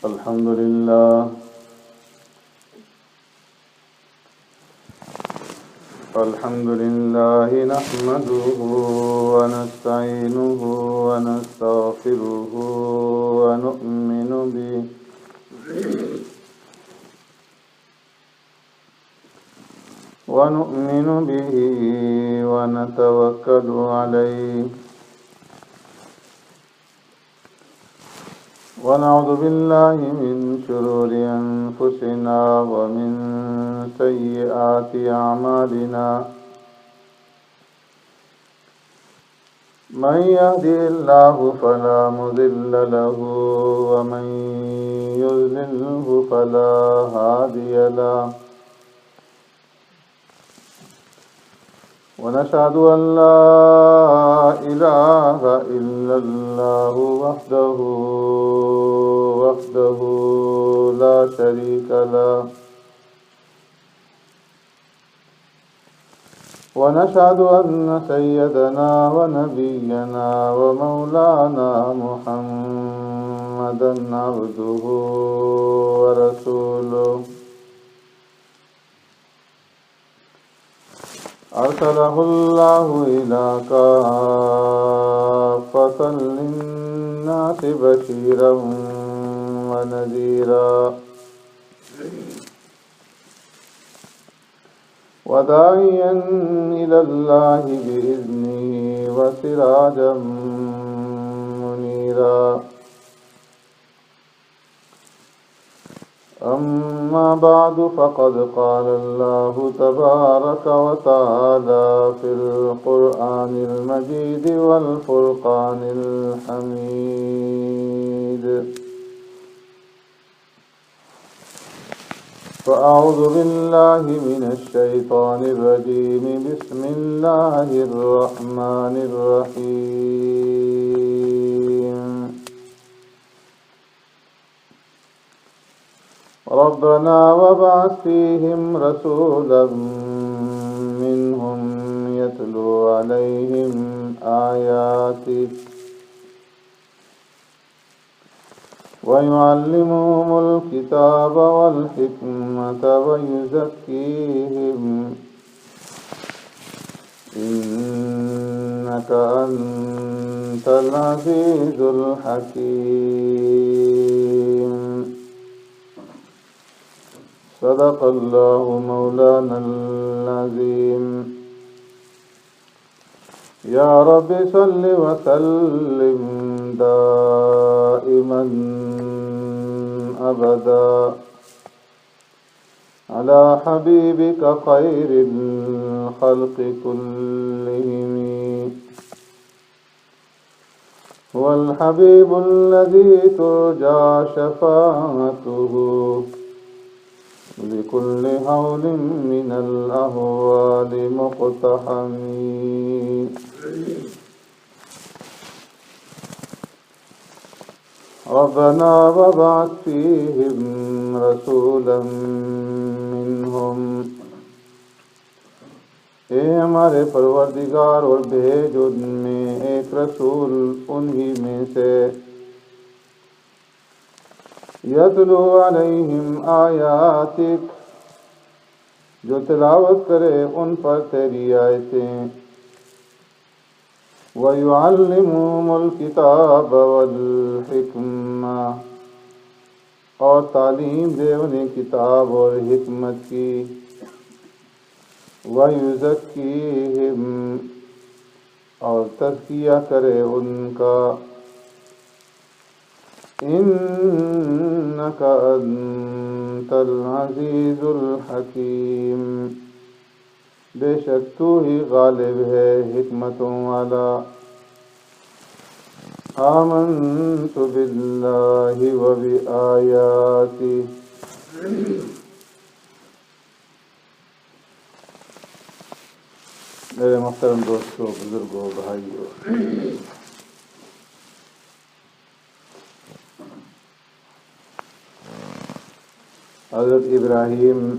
الحمد لله نحمده ونستعينه ونستغفره ونؤمن به ونتوكل عليه ونعوذ بالله من شرور أنفسنا ومن سيئات أعمالنا من يهده الله فلا مضل له ومن يضلله فلا هادي له ونشهد أن لا إله إلا الله وحده لا شريك له ونشهد أن سيدنا ونبينا ومولانا محمدا عبده ورسوله أرسله الله إلى كافة للناس بشيرا ونذيرا وداعيا إلى الله بإذنه وسراجا منيرا أما بعد فقد قال الله تبارك وتعالى في القرآن المجيد والفرقان الحميد فأعوذ بالله من الشيطان الرجيم بسم الله الرحمن الرحيم ربنا وابعث فيهم رسولا منهم يتلو عليهم آياتك ويعلمهم الكتاب والحكمة ويزكيهم إنك أنت العزيز الحكيم صدق الله مولانا العظيم يا رب صل وسلم دائما أبدا على حبيبك خير الخلق كلهم هو الحبيب الذي ترجى شفاعته لكل هول من الأهوال مقتحم ربنا وابعث فيهم رسولا منهم اے ہمارے پروردگار اور بھیج ان میں ایک رسول انہی میں سے یتلو علیہم آیاتک جو تلاوت کرے ان پر تیری آیتیں وَيُعَلِّمُهُمُ الْكِتَابَ وَالْحِكْمَةَ اور تعلیم دے انہیں کتاب اور حکمت کی وَيُزَكِّيهِمْ اور تزکیہ کرے ان کا إِنَّكَ أَنْتَ الْعَزِيزُ الْحَكِيمُ بے شک تو ہی غالب ہے حکمتوں والا آمنت باللہ وبآیاتہ میرے محترم دوستوں بزرگوں بھائیوں حضرت ابراہیم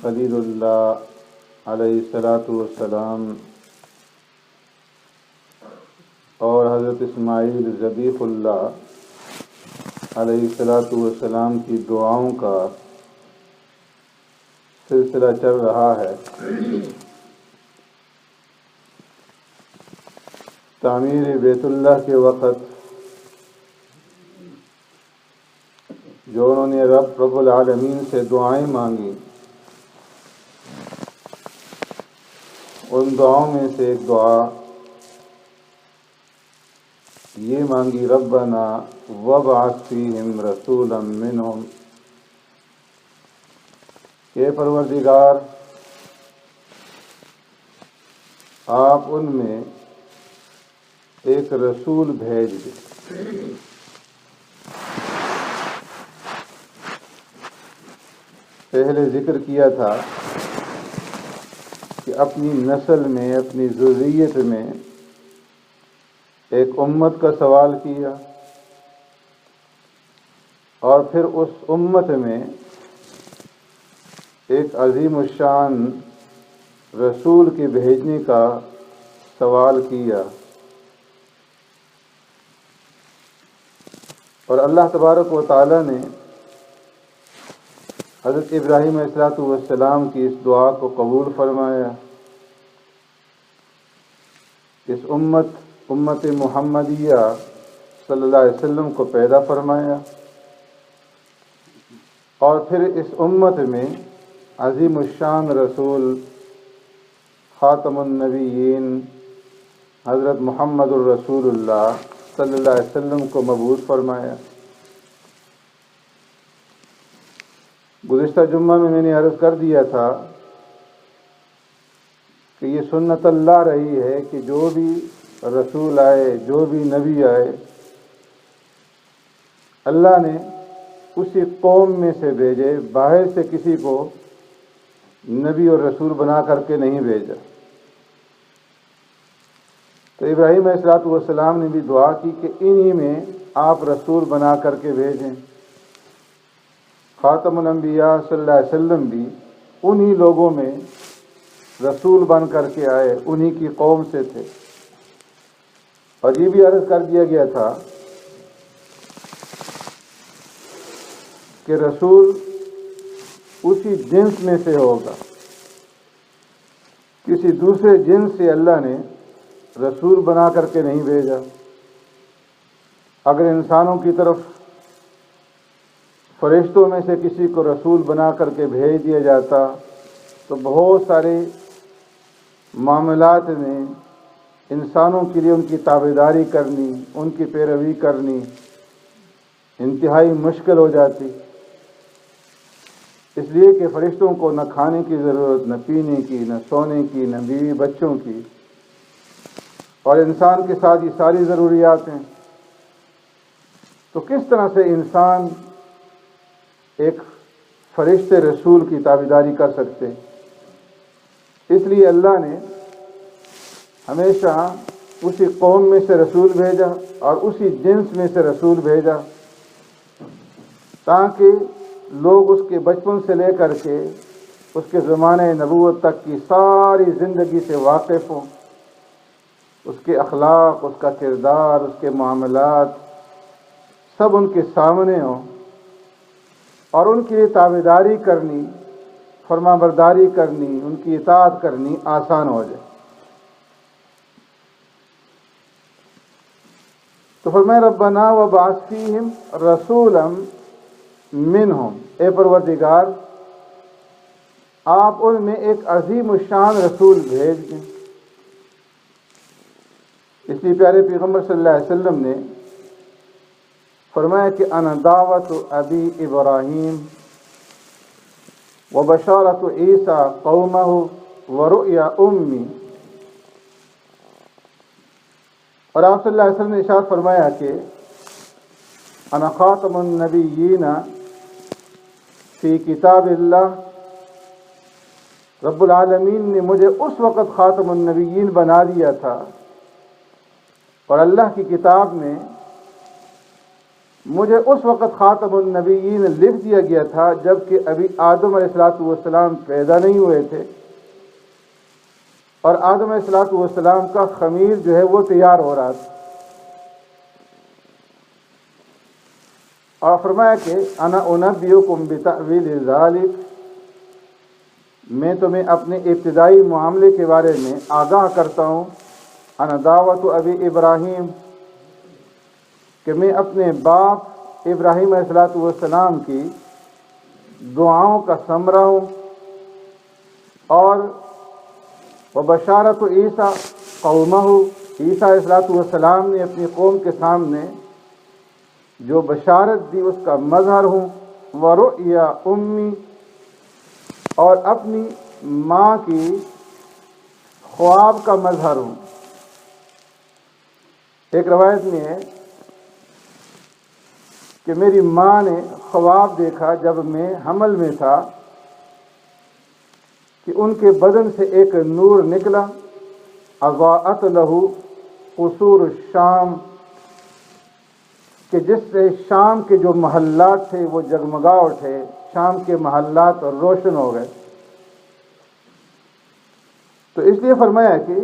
خلیل اللہ علیہ السلام اور حضرت اسماعیل ذبیح اللہ علیہ الصلوۃ والسلام کی دعاؤں کا سلسلہ چل رہا ہے۔ تعمیر بیت اللہ کے وقت جو انہوں نے رب العالمین سے دعائیں مانگی، ان دعاؤں میں سے ایک دعا یہ مانگی، ربنا وابعث فیہم رسولا منہم، کہ پروردگار آپ ان میں ایک رسول بھیج دیں۔ پہلے ذکر کیا تھا کہ اپنی نسل میں، اپنی ذریت میں ایک امت کا سوال کیا، اور پھر اس امت میں ایک عظیم الشان رسول کے بھیجنے کا سوال کیا، اور اللہ تبارک و تعالی نے حضرت ابراہیم علیہ السلام کی اس دعا کو قبول فرمایا۔ اس امت محمدیہ صلی اللہ علیہ وسلم کو پیدا فرمایا، اور پھر اس امت میں عظیم الشان رسول خاتم النبیین حضرت محمد الرسول اللہ صلی اللہ علیہ وسلم کو مبعوث فرمایا۔ گزشتہ جمعہ میں نے عرض کر دیا تھا کہ یہ سنت اللہ رہی ہے کہ جو بھی رسول آئے، جو بھی نبی آئے، اللہ نے اسی قوم میں سے بھیجے، باہر سے کسی کو نبی اور رسول بنا کر کے نہیں بھیجا۔ تو ابراہیم علیہ السلام نے بھی دعا کی کہ انہی میں آپ رسول بنا کر کے بھیجیں۔ خاتم الانبیاء صلی اللہ علیہ وسلم بھی انہی لوگوں میں رسول بن کر کے آئے، انہی کی قوم سے تھے۔ اور یہ بھی عرض کر دیا گیا تھا کہ رسول اسی جنس میں سے ہوگا، کسی دوسرے جنس سے اللہ نے رسول بنا کر کے نہیں بھیجا۔ اگر انسانوں کی طرف فرشتوں میں سے کسی کو رسول بنا کر کے بھیج دیا جاتا تو بہت سارے معاملات میں انسانوں کے لیے ان کی تابعداری کرنی، ان کی پیروی کرنی انتہائی مشکل ہو جاتی، اس لیے کہ فرشتوں کو نہ کھانے کی ضرورت، نہ پینے کی، نہ سونے کی، نہ بیوی بچوں کی، اور انسان کے ساتھ یہ ساری ضروریات ہیں۔ تو کس طرح سے انسان ایک فرشتے رسول کی تابعداری کر سکتے؟ اس لیے اللہ نے ہمیشہ اسی قوم میں سے رسول بھیجا اور اسی جنس میں سے رسول بھیجا، تاکہ لوگ اس کے بچپن سے لے کر کے اس کے زمانہ نبوت تک کی ساری زندگی سے واقف ہوں، اس کے اخلاق، اس کا کردار، اس کے معاملات سب ان کے سامنے ہوں، اور ان کی تابعداری کرنی، فرما برداری کرنی، ان کی اطاعت کرنی آسان ہو جائے۔ تو فرمایا ربنا وابعث فیہم رسولا منہم، اے پروردگار آپ ان میں ایک عظیم الشان رسول بھیج دیں۔ اس لیے پیارے پیغمبر صلی اللہ علیہ وسلم نے فرمایا کہ انا دعوت ابی ابراہیم وبشارت عیسیٰ قومہ ورؤیا امی، اور آپ صلی اللہ علیہ وسلم نے ارشاد فرمایا کہ انا خاتم النبیین فی کتاب اللہ، رب العالمین نے مجھے اس وقت خاتم النبیین بنا دیا تھا، اور اللہ کی کتاب میں مجھے اس وقت خاتم النبیین لکھ دیا گیا تھا جبکہ ابھی آدم علیہ السلام پیدا نہیں ہوئے تھے، اور آدم علیہ السلام کا خمیر جو ہے وہ تیار ہو رہا تھا۔ اور فرمایا کہ انا انبئکم بتأویل ذالک، میں تمہیں اپنے ابتدائی معاملے کے بارے میں آگاہ کرتا ہوں، انا دعوت ابی ابراہیم، کہ میں اپنے باپ ابراہیم علیہ السلام کی دعاؤں کا ثمرہ ہوں، اور وبشارت عیسیٰ قومہ، عیسیٰ علیہ السلام نے اپنی قوم کے سامنے جو بشارت دی اس کا مظہر ہوں، ورؤیا امی، اور اپنی ماں کی خواب کا مظہر ہوں۔ ایک روایت میں ہے کہ میری ماں نے خواب دیکھا جب میں حمل میں تھا کہ ان کے بدن سے ایک نور نکلا، اضاءت لہ قصور الشام، کہ جس سے شام کے جو محلات تھے وہ جگمگا اٹھے، شام کے محلات روشن ہو گئے۔ تو اس لیے فرمایا کہ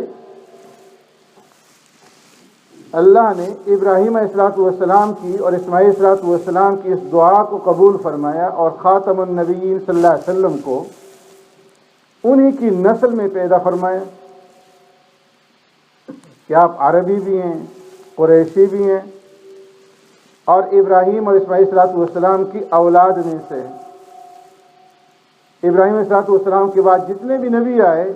اللہ نے ابراہیم علیہ السلام کی اور اسماعیل علیہ السلام کی اس دعا کو قبول فرمایا، اور خاتم النبیین صلی اللہ علیہ وسلم کو انہی کی نسل میں پیدا فرمایا کہ آپ عربی بھی ہیں، قریشی بھی ہیں، اور ابراہیم اور اسماعیل علیہ السلام کی اولاد میں سے۔ ابراہیم علیہ السلام کے بعد جتنے بھی نبی آئے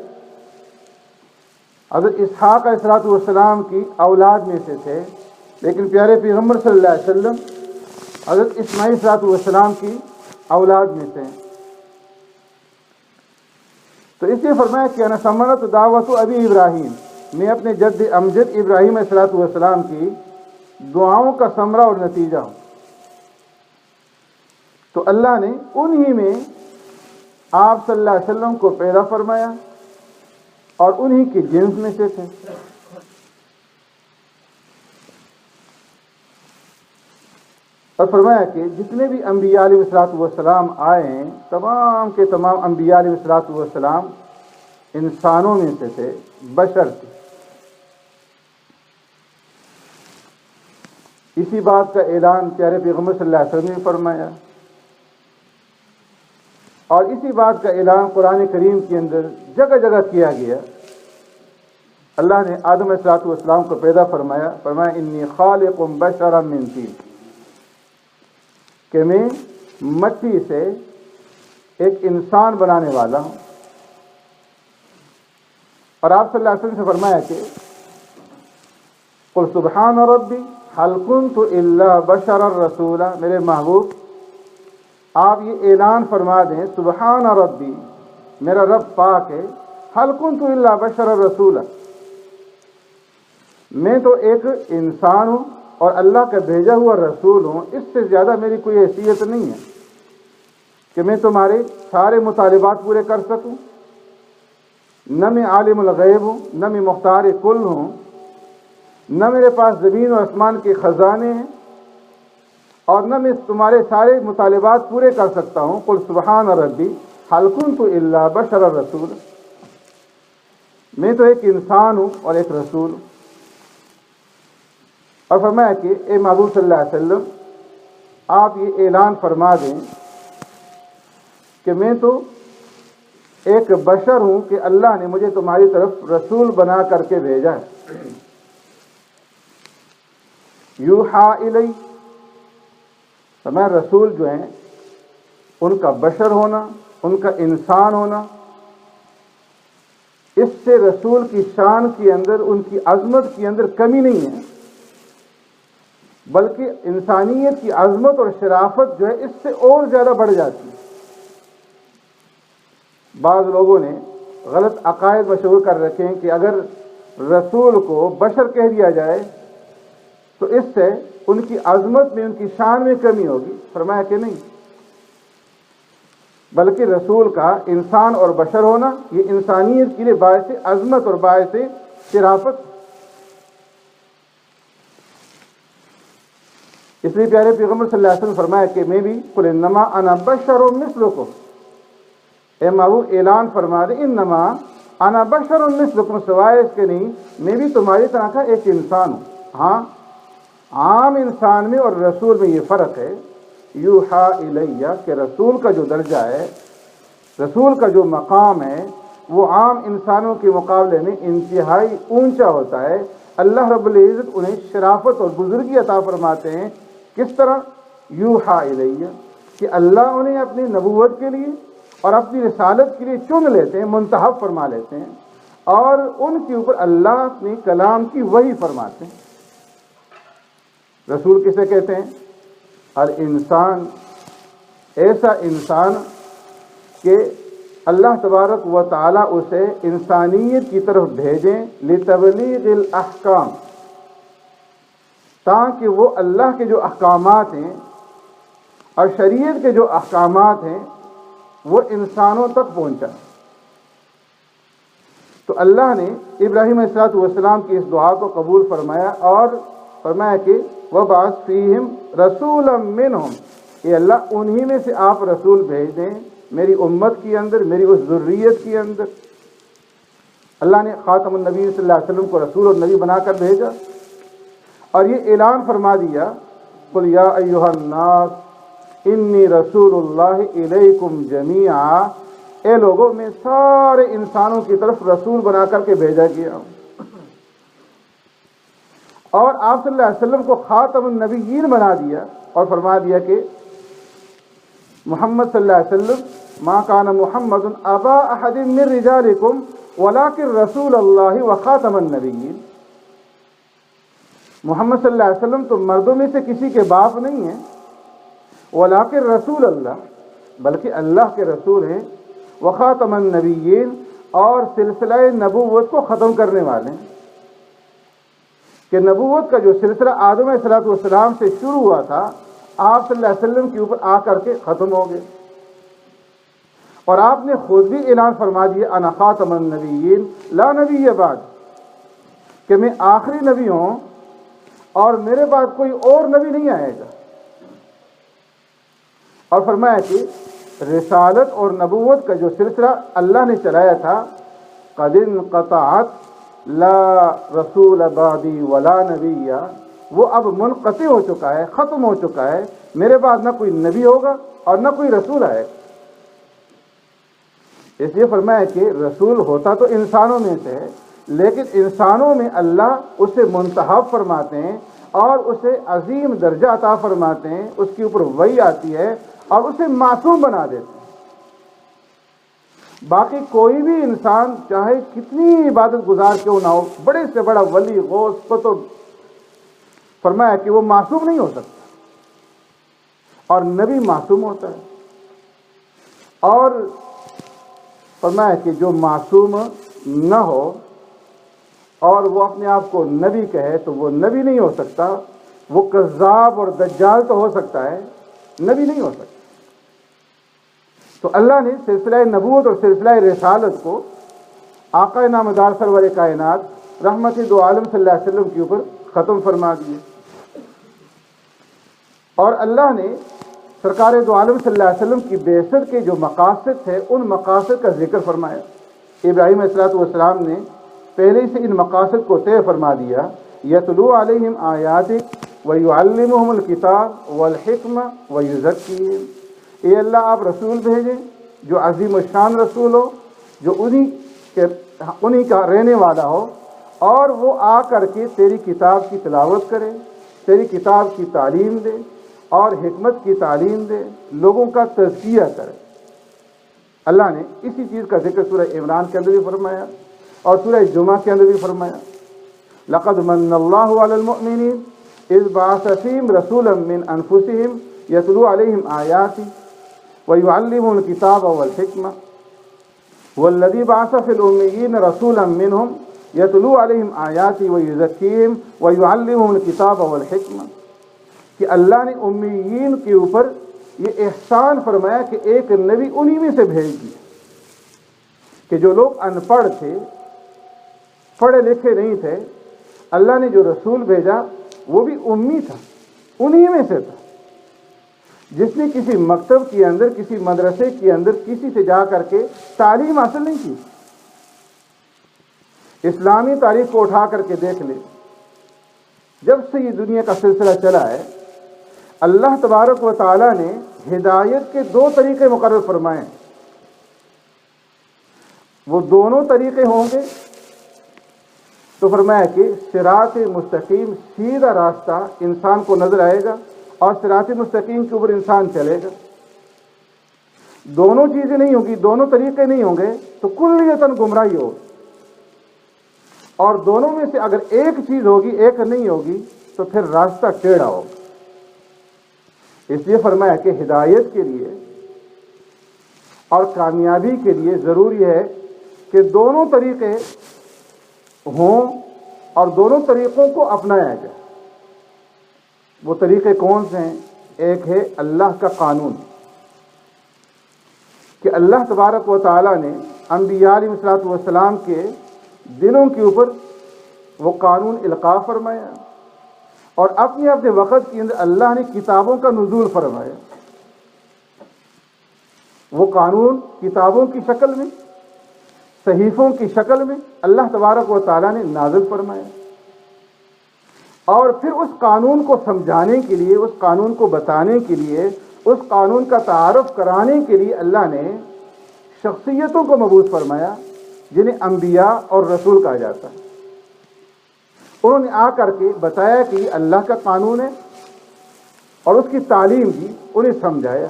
حضرت اسحاق علیہ السلام کی اولاد میں سے تھے، لیکن پیارے پیغمبر صلی اللہ علیہ وسلم حضرت اسماعیل علیہ السلام کی اولاد میں سے۔ تو اس لیے فرمایا کہ انا ثمرۃ دعوت ابی ابراہیم، میں اپنے جد امجد ابراہیم علیہ السلام کی دعاؤں کا ثمرہ اور نتیجہ ہوں۔ تو اللہ نے انہی میں آپ صلی اللہ علیہ وسلم کو پیدا فرمایا، اور انہی کی جنس میں سے تھے۔ اور فرمایا کہ جتنے بھی انبیاء علیہ السلام آئے ہیں، تمام کے تمام انبیاء علیہ السلام انسانوں میں سے تھے، بشر تھے۔ اسی بات کا اعلان پیارے پیغمبر صلی اللہ علیہ وسلم نے فرمایا، اور اسی بات کا اعلان قرآن کریم کے اندر جگہ جگہ کیا گیا۔ اللہ نے آدم علیہ السلام کو پیدا فرمایا، فرمایا انی خالق بشرا من طین، کہ میں مٹی سے ایک انسان بنانے والا ہوں۔ اور آپ صلی اللہ علیہ وسلم سے فرمایا کہ قل سبحان ربی هل كنت الا بشرا رسولا، میرے محبوب آپ یہ اعلان فرما دیں، سبحان ربی، میرا رب پاک ہے، هل كنت الا بشرا رسولا، میں تو ایک انسان ہوں اور اللہ کا بھیجا ہوا رسول ہوں، اس سے زیادہ میری کوئی حیثیت نہیں ہے کہ میں تمہارے سارے مطالبات پورے کر سکوں۔ نہ میں عالم الغیب ہوں، نہ میں مختار کل ہوں، نہ میرے پاس زمین و آسمان کے خزانے ہیں، اور نہ میں تمہارے سارے مطالبات پورے کر سکتا ہوں۔ قل سبحان ربی هل كنت الا بشرا رسولا، میں تو ایک انسان ہوں اور ایک رسول ہوں۔ اور فرمایا کہ اے محبوب صلی اللہ علیہ وسلم آپ یہ اعلان فرما دیں کہ میں تو ایک بشر ہوں کہ اللہ نے مجھے تمہاری طرف رسول بنا کر کے بھیجا ہے۔ یوحا الی، فرمایا رسول جو ہیں ان کا بشر ہونا، ان کا انسان ہونا، اس سے رسول کی شان کے اندر، ان کی عظمت کے اندر کمی نہیں ہے، بلکہ انسانیت کی عظمت اور شرافت جو ہے اس سے اور زیادہ بڑھ جاتی ہے۔ بعض لوگوں نے غلط عقائد مشہور کر رکھے ہیں کہ اگر رسول کو بشر کہہ دیا جائے تو اس سے ان کی عظمت میں، ان کی شان میں کمی ہوگی۔ فرمایا کہ نہیں، بلکہ رسول کا انسان اور بشر ہونا یہ انسانیت کے لیے باعث عظمت اور باعث شرافت۔ اس لیے پیارے پیغمبر صلی اللہ علیہ وسلم فرمایا کہ میں بھی قل انما انا بشر مثلکم، اے محبوب اعلان فرما دے انما انا بشر مثلکم، سوائے اس کے نہیں میں بھی تمہاری طرح کا ایک انسان ہوں۔ ہاں عام انسان میں اور رسول میں یہ فرق ہے یوحا الیہ کہ رسول کا جو درجہ ہے، رسول کا جو مقام ہے، وہ عام انسانوں کے مقابلے میں انتہائی اونچا ہوتا ہے۔ اللہ رب العزت انہیں شرافت اور بزرگی عطا فرماتے ہیں۔ کس طرح؟ یوحا الیہ کہ اللہ انہیں اپنی نبوت کے لیے اور اپنی رسالت کے لیے چن لیتے ہیں، منتخب فرما لیتے ہیں، اور ان کے اوپر اللہ اپنے کلام کی وحی فرماتے ہیں۔ رسول کسے کہتے ہیں؟ الانسان، ایسا انسان کہ اللہ تبارک و تعالیٰ اسے انسانیت کی طرف بھیجیں لتبلیغ الاحکام، تاکہ وہ اللہ کے جو احکامات ہیں اور شریعت کے جو احکامات ہیں وہ انسانوں تک پہنچائیں۔ تو اللہ نے ابراہیم علیہ السلام کی اس دعا کو قبول فرمایا اور فرمایا کہ وَبَعَثْ فِيهِمْ رَسُولًا مِّنْهُمْ، اے اللہ انہی میں سے آپ رسول بھیج دیں میری امت کی اندر، میری اس ذریت کی اندر۔ اللہ نے خاتم النبی صلی اللہ علیہ وسلم کو رسول اور نبی بنا کر بھیجا اور یہ اعلان فرما دیا قُلْ يَا أَيُّهَا النَّاسُ إِنِّي رَسُولُ اللَّهِ إِلَيْكُمْ جَمِيعًا، اے لوگوں میں سارے انسانوں کی طرف رسول بنا کر کے بھیجا گیا ہوں۔ اور آپ صلی اللہ علیہ وسلم کو خاتم النبیین بنا دیا اور فرما دیا کہ محمد صلی اللہ علیہ وسلم ما کان محمد ابا احد من رجالکم ولکن رسول اللہ وخاتم النبیین، محمد صلی اللہ علیہ وسلم تو مردوں میں سے کسی کے باپ نہیں ہیں، ولکن رسول اللہ، بلکہ اللہ کے رسول ہیں، وخاتم النبیین، اور سلسلہ نبوت کو ختم کرنے والے ہیں، کہ نبوت کا جو سلسلہ آدم علیہ السلام سے شروع ہوا تھا آپ صلی اللہ علیہ وسلم کے اوپر آ کر کے ختم ہو گئے۔ اور آپ نے خود بھی اعلان فرما دیا انا خاتم النبیین لا نبی بعد، کہ میں آخری نبی ہوں اور میرے بعد کوئی اور نبی نہیں آئے گا۔ اور فرمایا کہ رسالت اور نبوت کا جو سلسلہ اللہ نے چلایا تھا قد انقطعت لا رسول بعدی ولا نبی، وہ اب منقطع ہو چکا ہے، ختم ہو چکا ہے، میرے بعد نہ کوئی نبی ہوگا اور نہ کوئی رسول آئے گا۔ اس لیے فرمایا کہ رسول ہوتا تو انسانوں میں سے ہے، لیکن انسانوں میں اللہ اسے منتخب فرماتے ہیں اور اسے عظیم درجہ عطا فرماتے ہیں، اس کے اوپر وحی آتی ہے اور اسے معصوم بنا دیتے ہیں۔ باقی کوئی بھی انسان چاہے کتنی عبادت گزار کیوں نہ ہو، بڑے سے بڑا ولی، غوث، قطب، فرمایا کہ وہ معصوم نہیں ہو سکتا، اور نبی معصوم ہوتا ہے۔ اور فرمایا کہ جو معصوم نہ ہو اور وہ اپنے آپ کو نبی کہے تو وہ نبی نہیں ہو سکتا، وہ کذاب اور دجال تو ہو سکتا ہے، نبی نہیں ہو سکتا۔ تو اللہ نے سلسلہ نبوت اور سلسلہ رسالت کو آقا نامدار سرور کائنات رحمت دو عالم صلی اللہ علیہ وسلم کے اوپر ختم فرما دیے، اور اللہ نے سرکار دو عالم صلی اللہ علیہ وسلم کی بعثت کے جو مقاصد تھے ان مقاصد کا ذکر فرمایا۔ ابراہیم علیہ السلام نے پہلے سے ان مقاصد کو طے فرما دیا، یتلو علیہم آیاتک ویعلمہم الکتاب والحکمہ ویزکیہم، اے اللہ آپ رسول بھیجیں جو عظیم الشان رسول ہو، جو انہی کا رہنے والا ہو، اور وہ آ کر کے تیری کتاب کی تلاوت کرے، تیری کتاب کی تعلیم دے اور حکمت کی تعلیم دے، لوگوں کا تزکیہ کرے۔ اللہ نے اسی چیز کا ذکر سورہ عمران کے اندر بھی فرمایا اور سورہ جمعہ کے اندر بھی فرمایا، لقد من اللہ علی المؤمنین اذ بعث فیہم رسولا من انفسہم یتلو علیہم آیاتہ ویعلمہم الکتاب والحکمہ والذی بعث فی الامیین رسولا منہم یتلو علیہم آیاتہ ویزکیہم ویعلمہم الکتاب والحکمہ، کہ اللہ نے امیین کے اوپر یہ احسان فرمایا کہ ایک نبی انہی میں سے بھیج دیا، کہ جو لوگ ان پڑھ تھے، پڑھے لکھے نہیں تھے، اللہ نے جو رسول بھیجا وہ بھی امی تھا، انہی میں سے تھا، جس نے کسی مکتب کے اندر، کسی مدرسے کے اندر کسی سے جا کر کے تعلیم حاصل نہیں کی۔ اسلامی تاریخ کو اٹھا کر کے دیکھ لے، جب سے یہ دنیا کا سلسلہ چلا ہے اللہ تبارک و تعالیٰ نے ہدایت کے دو طریقے مقرر فرمائے ہیں. وہ دونوں طریقے ہوں گے تو فرمایا کہ صراط مستقیم سیدھا راستہ انسان کو نظر آئے گا اور صراط مستقیم کے اوپر انسان چلے گا. دونوں چیزیں نہیں ہوگی، دونوں طریقے نہیں ہوں گے تو کلیتاً گمراہی ہوگی. اور دونوں میں سے اگر ایک چیز ہوگی ایک نہیں ہوگی تو پھر راستہ ٹیڑھا ہوگا. اس لیے فرمایا کہ ہدایت کے لیے اور کامیابی کے لیے ضروری ہے کہ دونوں طریقے ہوں اور دونوں طریقوں کو اپنایا جائے. وہ طریقے کون سے ہیں؟ ایک ہے اللہ کا قانون، کہ اللہ تبارک و تعالیٰ نے انبیاء علیہ الصلوۃ والسلام کے دلوں کے اوپر وہ قانون القاء فرمایا اور اپنے اپنے وقت کے اندر اللہ نے کتابوں کا نزول فرمایا. وہ قانون کتابوں کی شکل میں، صحیفوں کی شکل میں اللہ تبارک و تعالیٰ نے نازل فرمایا. اور پھر اس قانون کو سمجھانے کے لیے، اس قانون کو بتانے کے لیے، اس قانون کا تعارف کرانے کے لیے اللہ نے شخصیتوں کو مبعوث فرمایا جنہیں انبیاء اور رسول کہا جاتا ہے. انہوں نے آ کر کے بتایا کہ یہ اللہ کا قانون ہے اور اس کی تعلیم دی، انہیں سمجھایا.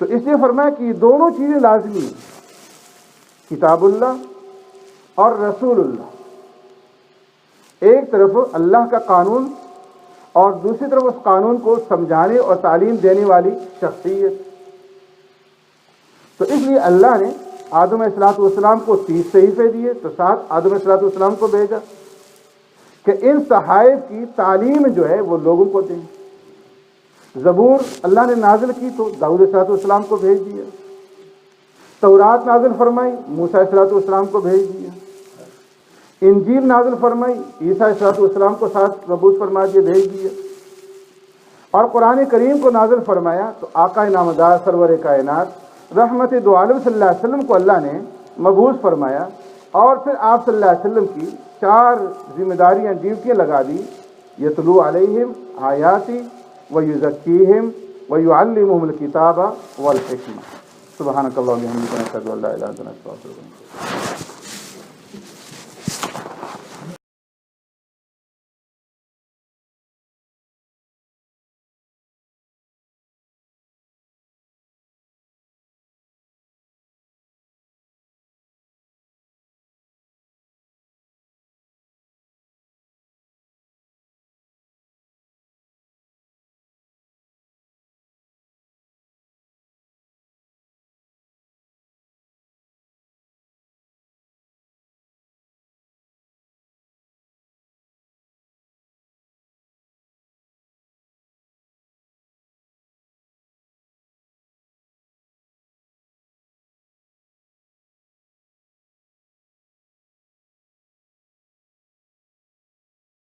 تو اس لیے فرمایا کہ یہ دونوں چیزیں لازمی ہیں، کتاب اللہ اور رسول اللہ. ایک طرف اللہ کا قانون اور دوسری طرف اس قانون کو سمجھانے اور تعلیم دینے والی شخصیت. تو اس لیے اللہ نے آدم علیہ السلام کو 30 صحیفے دیے تو ساتھ آدم علیہ السلام کو بھیجا کہ ان صحائف کی تعلیم جو ہے وہ لوگوں کو دیں. زبور اللہ نے نازل کی تو داؤد علیہ السلام کو بھیج دیا. تورات نازل فرمائی، موسیٰ علیہ السلام کو بھیج دیا. انجیل نازل فرمائی، عیسیٰ علیہ السلام کو ساتھ مبعوث فرما دیا، بھیج دیا. اور قرآن کریم کو نازل فرمایا تو آقا نامدار سرور کائنات رحمت دو عالم صلی اللہ علیہ وسلم کو اللہ نے مبعوث فرمایا اور پھر آپ صلی اللہ علیہ وسلم کی 4 ذمہ داریاں، ڈیوٹیاں لگا دی. یتلو علیہم آیاتی ویزکیہم ویعلمہم الکتاب والحکمہ. سبحانک اللہم وبحمدک، اشہد ان لا الہ الا انت، استغفرک.